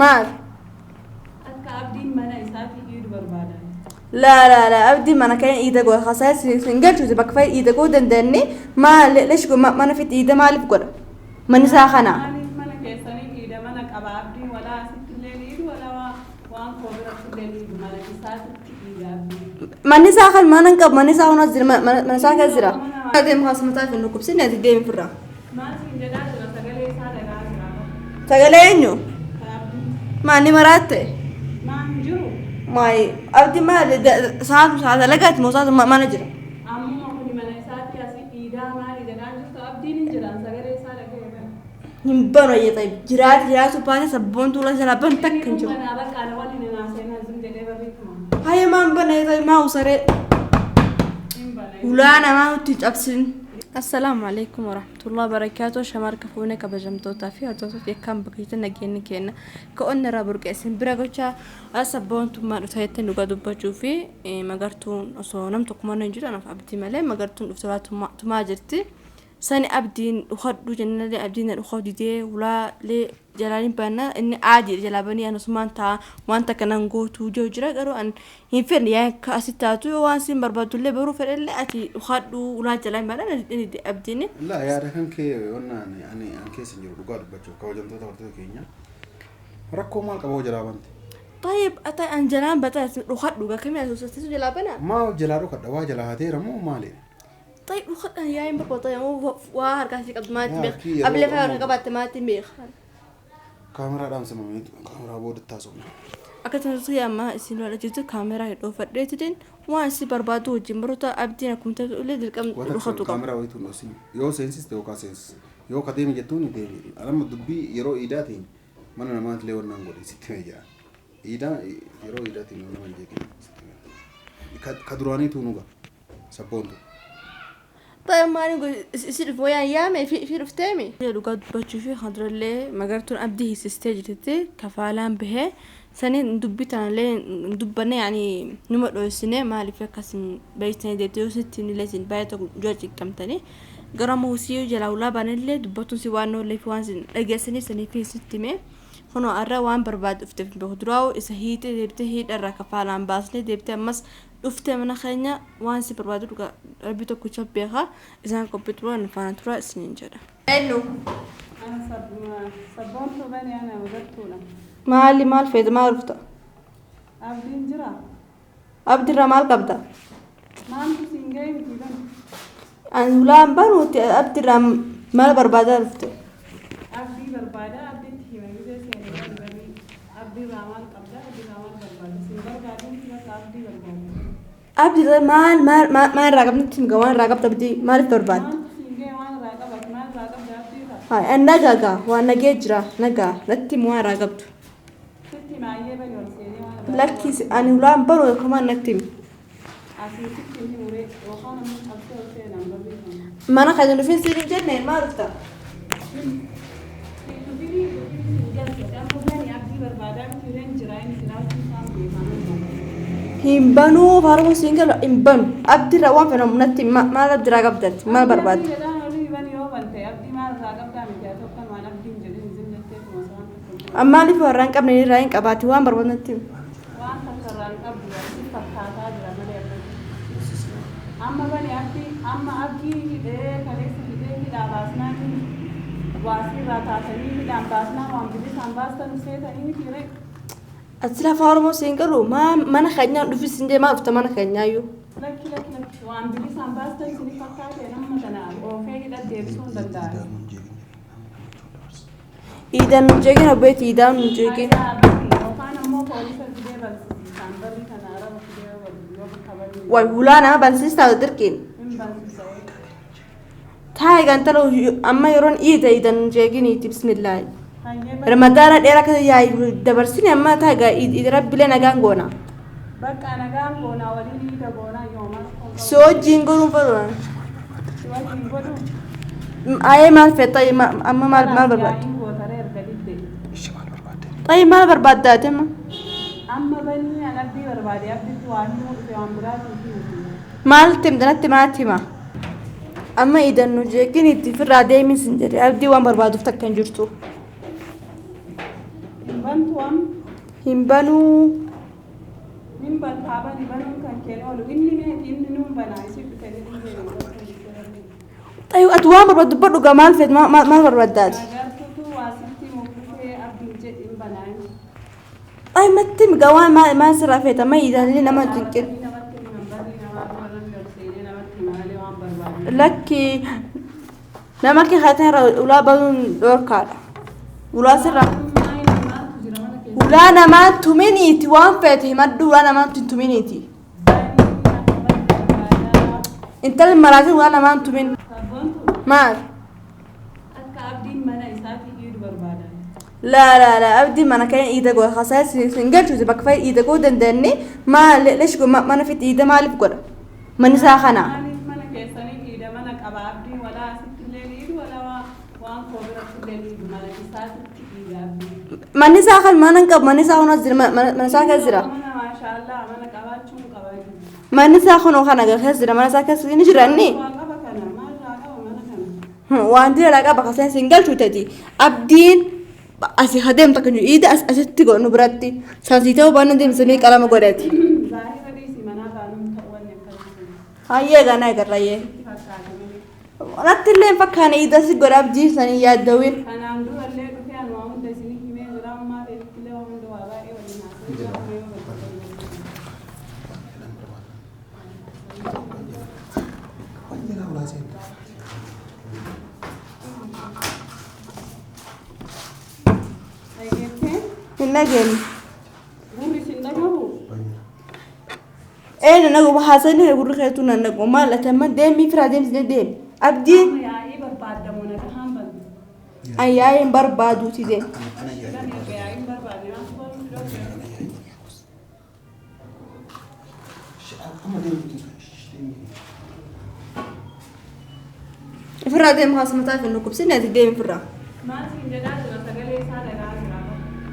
maal akka abdiin mana isaatii dhiiru barbaada. لا أبدي ما أنا كان إيدا جوا خساس سنجل شو تبقى في إيدا جوا دندني ما ليش جو ما أنا في إيدا ما ألف جوا ما نسا خنا ما أنا كيساني إيدا ما أنا كبا عبدي ولا ست الليل ولا وان كبر الليل ما أنا كسات إيدا ما نسا خن ما نكب ما نسا هنا زر ما نسا كزرا هذا مخاص متعرف إنه كبسين هذه دايم فرا ما سينجدا جرا سجل إيسا لغا تقولينيو ما أني مراتة ما نجو ماي أبدي ما ساعة لقيت مو ساعة ما نجرا أمم أقولي من إساتي أسي إيدا ما إيدا كان جت أبدي نجرا سجل إيسا لغا يبانو يا طيب جرات سبحانه سبون تولا جلابن تكنجو أنا أبغى أنا ولي ناسينا زين جلي بريكم هاي ما بنا يا طيب ما وصرت ولا أنا ما تجابسين السلام عليكم ورحمة الله وبركاته شمار كفونا كبجمتو تافي أرتوتو يكام بكيتا نجيني كينا كأن رابر كأسين براغوشا أسبون توما رتايتن نقادو بجوفي مغارتون أصونم تقمان نجد أنا فأبدي مالي مغارتون أفتوات توما جرتي ساني أبدين أخدو جنة لي أبدين أخدو دي ولا لي جلالين بانا إني عادي جلابني أنا سمان تا وانتا كنانغو توجو جرا قرو أن ينفرني يعني كأسيتاتو وانسين بربادو اللي برو فرق اللي أتي أخدو ولا جلالين بانا إني دي أبديني لا يا ركن كي قلنا يعني أن كي سنجر بقعد بجو كوجم تورتو كينيا ركو مال كبو جلابنتي طيب أتى أن جلان بتا أخدو كم يا سوسة جلابنا ما هو جلارو كده واجلا هذه رمو مالي طيب أخد يا إما بطيء مو وهر كاسي قد ما تبيخ قبل فهر قبل ما تبيخ كاميرا دام سمعت كاميرا بود التاسونا أكيد نصيحة ما إسمه على جزء كاميرا يدو فديتين وانسي بربادو جمبروتا أبدينا كنت تقول لي ذلك وقت كاميرا ويتون أسين يو سينسيس تو كاسينس يو كديم جتوني ديمي أنا مدبي يرو إيداتين ما أنا ما تلاقي ورنا نقولي ستمية إيدا يرو إيداتين أنا ما نجيكين كدراني تونوغا سبونتو طيب ما نقول يصير فويا يامي في رفتامي لو قد بتشوفي خضر اللي ما قرتون أبدي هي ستيج تتي كفالان به سنة ندبتنا لين ندبنا يعني نمر السنة ما اللي فيها قسم بيتنا دبتيو ستين لازم بيتك جوج كم تاني قرامه وسيو جلاولا بانلي دبتون سوانو اللي في وانزن أجي سنة في ستمة هنا الروان برباد افتف بخضراو إسهيت دبته الرا كفالان باسني دبته مس ufte mana khanya waan si barbaadu dhuga rabbi tokko chabbeeha isaan kompiitara nafaanatura isiniin jedha hello أنا صبون بني أنا وقتونا maal feeta maal rufta أبدين جرا abdirra maal qabda ما أنت سينجاي مثلاً an ulaan banuuti abdirra maal barbaadaa rufte أبدي بربادة أبدي تهيما يجلس يعني بني أبدي رامال قبضة أبدي رامال بربادة سينجاي قاعدين كذا أبدي بربادة abdirra maal raaqabnitti himga waan raaqabda abdii maaliif barbaadde سينجاي وانا راقبت ما راقبت أبدي haa an nagaagaa waan nagee jira nagaa natti himu waan raaqabdu ستي معي بني ورسيني وانا lakkis ani ulaan banuu kamaan natti himi أسير ستي هي مريض وخانا من أبدي ورسينا مبلغ mana kan dhufin siin jenneen maal rufta himbanu farumo singal himbanu abdirra waan fena natti maal abdirra qabdatti maal barbaadde ammaaliif warraan qabne irraa hin qabaati waan barbaadu natti amma bani amma abdi kaleessa hidhaa baasnaan waasirraa taatanii hidhaan baasnaan waan bilisaan baastan seetanii ture asila farumo singalu mana keenyaan dhufis indee maal dhufta mana keenyaayyuu lakki waan bilisaan baastan sini fakkaate namma kana oofee hidha deebisuu hin danda'a. iidan nu jeegin abbeeti iidaan nu jeegin yookaan ammoo poolisa fidee barsiisaan barri kana araba fidee yoo kabajee way hulaana bansiistaa dirqiin hin barsiisa. taay gantalo amma yeroon iidan nu jeeginiiti bismillaahi ramadaana dheeraa akka yaa'ii dabarsine amma taay iidi rabbilee nagaan goona bakka nagaan goona waliin iida goona yooma soo jiingoruun faluun waliin godhu ayee maal feetta amma maal barbaadde yaa'iin gootaree erga didde tayi maal barbaaddaate amma banii an abdii barbaade abdiitti waa himuu dhufe waan biraatiin fi maal timdanatti maatti hima amma iidan nu jeeginiiti firraa deemin sin jedhe abdii waan barbaaduuf takka hin jirtu Bantuam Himbanuu. min ban taabani banun kan keen oolu inni nuun banaa isii bitanii Tayu ati waan barbaaddu dubbadhu maal feet maal barbaaddaati? agartuutu waasitti mukkufee abdiin jedhin banaa Ay matti miga waan maal sirraa feeta mayyidaallee nama jinqin. namatti nambarri namaa warran galseenee namatti malee waan barbaadu Lakki nama kee haateen irraa ulaa banuun dhorkaadha. Ulaa sirraa. Ulaa namaa tuminiiti waan feete himadhu ulaa namaa tuminiiti. Intalli maraatiin ulaa namaa tumin. Maal? akka abdiin mana isaatii dhiidu barbaadan La abdiin mana kee dhiida godha hasaa sin galchuuti bakka fa'i dhiida godhuu dandeenye maal leesh mana fi dhiida maaliif godha? Manni isaa kanaa. maaliif mana keessanii dhiida mana qaba abdiin walaa asitti illee dhiidu walaa waan koo biratti illee dhiidu mana isaatitti dhiida abdiin Manni isaa kan mana hin qabu manni isaa kunuun jira mana isaa keessa jira. mana maashaallah mana qabaachuun qaba Manni isaa kunuun kana keessa jira mana isaa keessa ni jira inni. waa qaba kana maalirraa qaba mana kana Wanti dhala qaba kaseen sin galchuutati abdiin asii adeemta kan jiru asitti godhu biratti sansitee hubannoo deemsamee qalama godhati. zaahira dhiisii manaa baanuun ta'uu wanni akkasii Hayyee ganaa eegarrayyee. fakkaate malee Natti illee fakkaana si godha abdii sanii yaaddawin. kanaan durallee dhufee anu waa hunda isinii himee jira ammaa ta'etti illee waa hunda waa baay'ee waliin haasa'ee jira amma yoo dhageettee Hin dhageenye. gurri sin dhagahu Nagu haasani gurri keetu nan nagu maal atamma deemii firaa deemsine deemi. Abdiin amma yaa'ii barbaadamu naga hamban ayyaayeen barbaaduuti deemi. kan erga yaa'iin barbaade waan subaru fidoo Firaa deemu haasamataa fi nukkubsine ati deemi firaa. maal siin jedhaa jira sagalee isaa dhagaa jira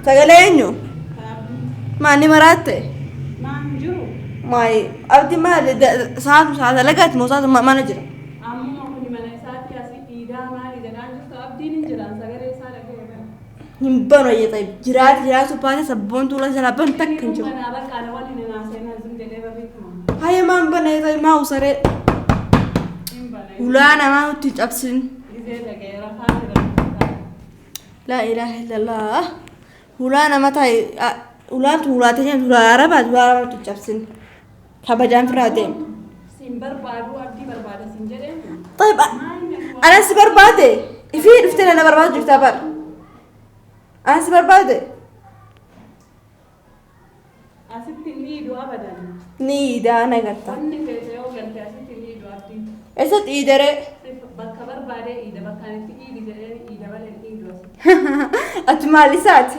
Sagalee eenyu? kan abdii Maanni maraatte? maan jiru Maay abdi maal saatu lagaati moo saatu mana jira? ammuma kuni mana isaatti asii dhiidaa maali jedhaan jirtu abdiin hin jiran sagalee isaa dhaga'eera Hin banu ayyata jiraatu baate sabboontu ula sana ban takka hin jiru. kana bakka ana waliin naasee nazim jedhee barreeffama Hayya maan bana ayyata maa usaree hin bana ulaa namaa nutti cabsin. gizee dhaga'eera faatira La ilaha illallah. Ulaa nama ta'i ulaan tu ulaa tanya ulaa arabaa nutti cabsin. Kabajaan firaa deemu. siin barbaadu abdii barbaada siin jedhee طيب انا سبر بادي في عرفتني انا برباد جبت بر انا سبر بادي asitti hin dhiidu abadan ني دا انا قلت wanni feete yoo galte asitti hin dhiidu abdii اسد ايدري bakka barbaadee dhiida bakka itti dhiidi jedhee dhiida malee dhiidu asitti اتمالي سات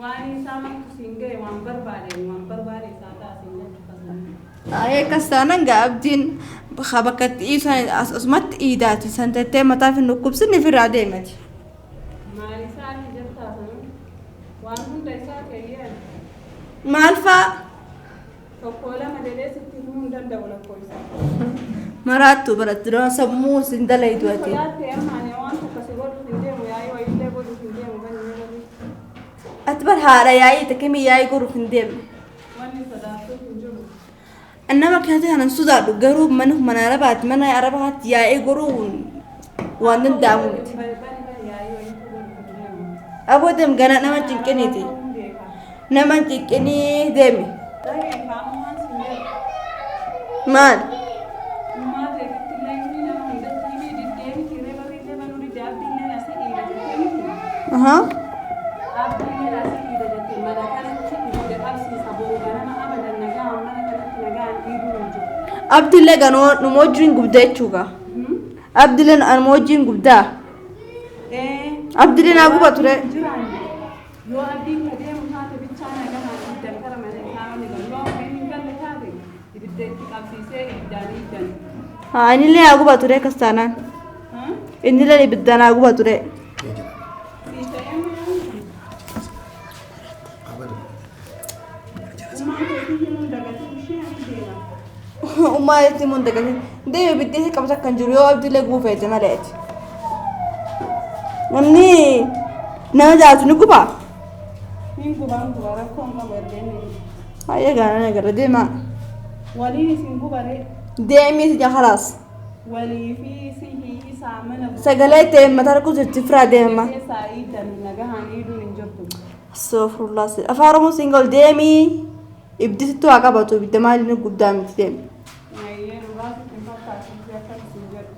waan isaa maktu siin ga'e waan barbaade isaa ta'a siin jechu kasanii اي كستانا قابدين خبكت ايسان اسمت ايداتي سنتتي متى في النكوب سني في راديمتي maal isaati jettaa sana waan hunda isaa keeyyeen مالفا tokko lama jedhee sitti himuu hin danda'u lakkoo isaa مراتو برات درون سمو سندلي دواتي Sodaatee ammaanii waan tokko si godhuuf hin deemu yaa'ii wayiillee godhuuf hin deemu kan inni godhu اتبر هارا ياي تكمي ياي قرو فندم wanni sodaatuuf hin jiru انما كانت انا سودادو غروب منه من عربات من عربات ياي قرو وان داموت bani yaa'ii wayiitu godhuuf hin deemu ابو دم غنا نما تنكنيتي Kun beeka نما تنكني دمي dhagee faamumaan siin jedhu مال Uumaa ta'etti illee inni nama hundatti himii diddeemi tiree barreeffama banuu didde abdiillee asii dhiida jettee miti اها abdiillee asii dhiida jettee mana kanatti dhiida qabsiisa boru ganama abadan nagaan mana kanatti nagaan dhiiduu hin jiru عبد الله كانوا نموجين غبدا يچوغا عبد الله نموجين غبدا عبد الله نغبا ترى jiraanne yoo abdiin ka deemu taate bichaa nagahaan iddan kara mana isaa wani galloo inni hin galle taate ibidda itti qabsiisee ibiddaan iddan ها اني لي غبا ترى كستانا اني لي بدنا غبا ترى وما يتمون دغني دي بدي كم سكن جريو عبد الله غوفه جمالات نمني nama jaatu ni gubaa Min gubaan guba rakkoon qabu ergeen ayya gaana gara deemaa waliin isin gubaree deemii si khalaas walii fi sihii saamana sagalee ta'e mataa ku jirti firaa deema saayidan nagahaan hidhuun hin jirtu. astaghfirullah afaan oromoo single deemii ibdisitu haa qabatu ibidda maaliin guddaa miti deemi Ayyee dhugaatu hin fakkaatu akka isin jedhu.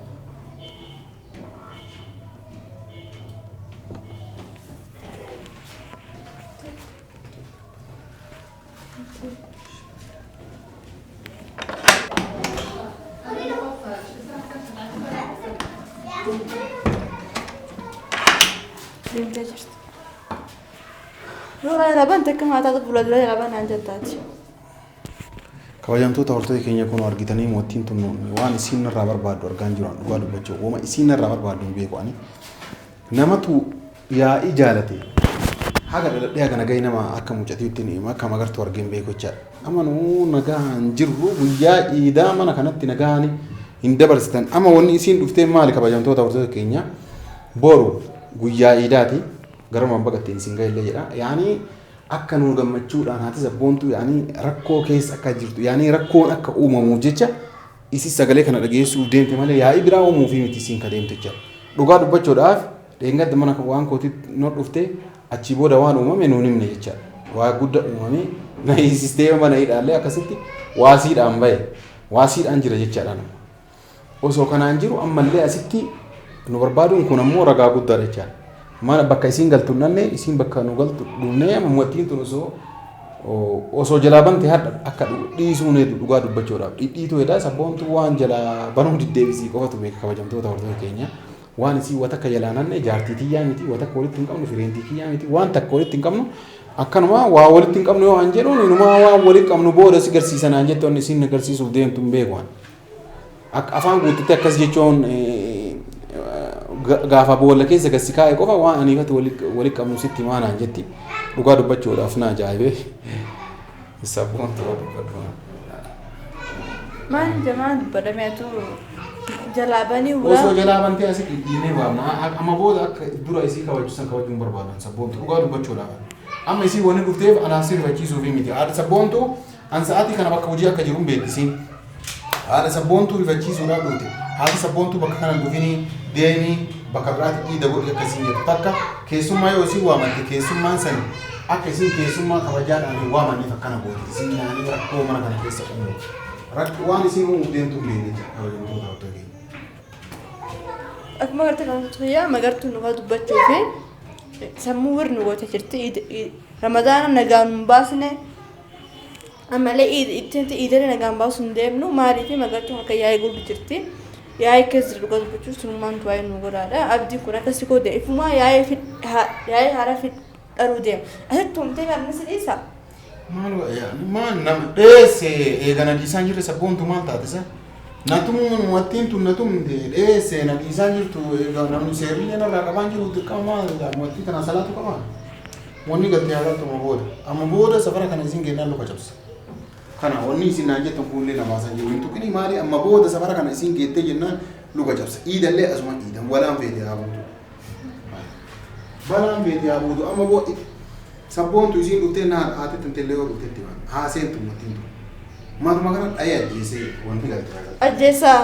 deemtee jirti Rora laban takka maataa fuula dura laban aan jettaati. Kabajamtoota hordoftoota keenya kun argitanii mootiin tun waan isiin irraa barbaaddu argaan jiran dhugaa dubbachuu wooma isiin irraa barbaaddu hin beeku ani namatu yaa'ii jaalate haga dhaladhee haga nagaa nama akka mucatiitti ni akka magartuu argeen beeku jechaadha amma nuu nagaan jirru guyyaa iidaa mana kanatti nagaan hin dabarsitan amma wanni isiin dhuftee maali kabajamtoota hordoftoota keenya boru guyyaa iidaati garuma baqattee isin gaillee jedha yaani akka nu gammachuudhaan haati sabboontu yaani rakkoo keessa akka jirtu yaani rakkoon akka uumamu jecha isi sagalee kana dhageessuuf deemte malee yaa'ii biraa uumuu fi miti isin ka deemte jecha dhugaa dubbachuudhaaf dheengadda mana waan kooti no dhufte achi booda waan uumame nuun himne jecha waa guddaa uumame na sisteema mana hidhaallee akkasitti waasiidhaan bahe waasiidhaan jira jechaadhaan osoo kanaan jiru ammallee asitti nu barbaaduun kun ammoo ragaa guddaadha jechaadha mana bakka isin galtu nanne isin bakka nu galtu dhumne ammuutiin tun osoo jalaa bante hadda akka dhiisuu ne dhugaa dubbachuudhaaf dhidhiitu hedha sabboontu waan jalaa banuu diddeebisii qofatu beeka kabajamtoota hordoftoota keenya waan isii wata akka jalaa nanne jaartii tiyyaa miti wata akka walitti hin qabnu fireentii kiyyaa miti waan takka walitti hin qabnu akkanuma waa walitti hin qabnu yoo an jedhuun inumaa waan walitti qabnu booda si garsiisan an jettoon isin agarsiisuuf deemtu hin beeku akka afaan guututti akkas jechuun gaafa boolla keessa gassi kaa'e qofa waan aniifatti walitti qabnu sitti maanaan jetti dhugaa dubbachuudhaaf na ajaa'ibee sabboon ta'uu dubbadhu. Maan jamaan dubbadhameetu jalaa banii osoo jalaa bantee asitti dhiinee baafna amma booda akka dura isii kabachiisan kabajuun barbaadan sabboontu dhugaa dubbachuudhaaf amma isii wanni dhufteef anaan sirrifachiisuuf miti haadha sabboontu an sa'aatii kana bakka hojii akka jiruun beektisiin haadha sabboontu rifachiisuudhaaf dhufte haadha sabboontu bakka kana dhufinii deemii bakka biraatti dhiida godhe akkasiin jettu takka keessummaa yoo isin waamatte keessummaan sani akka isin keessummaa kabajaadhaan waamanneef akkana goote isin nyaanii rakkoo mana kana keessa uumu rakkoo waan isin uumuuf deemtu hin beekne kabajamtoota hordoftoota keenya. Akkuma gartee kan tuyyaa magartuu nu dubbachuu fi sammuu wirni goota jirti ramadaana nagaan hin baasne ammallee iidanii nagaan baasuu hin deemnu maalii fi magartuu akka yaa'ii gurgu jirti. yaa'ii keessa dhugaa dubbachuu sunummaan tuwaa'ee nu godhaadha abdiin kun akkasii koo ta'e ifumaa yaa'ii haara fidharuu deema asitti humtee kan si dhiisa. Maal nama dheesse eegana dhiisaan jirre sabboontu maal taatisa natumuun wattiin tun natumte dheesse na dhiisaan jirtu namni seerrillee narraa qabaan jiru dirqama maal wattii kana salaatu qabaa wanni galtee haalaatu amma booda safara kana isin kennaan luka cabsa. Kana wanni isin naan jettan kuullee namaasan jiru hin tuqini maali amma booda safara kana isin geettee jennaan luka cabsa iidallee asuma iidan walaan feete haa buutu balaan feete haa buutu amma booda sabboontu isin dhuftee naan haati tantellee yoo dhuftetti waan haa seentu mattiin tu matuma kana dhayee ajjeesee wanti galtee ajjeesaa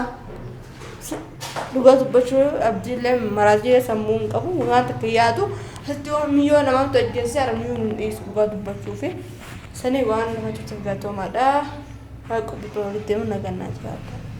dhugaa dubbachuu abdiillee maraajii sammuu hin qabu waan takka yaadu asitti waan miyyoo namaatu ajjeesee aramiyyuu hin dhiisu dhugaa dubbachuu fi sani waan nama cuutan gaatoomaadha haa qubbitu walitti deemu nagannaa jiraata.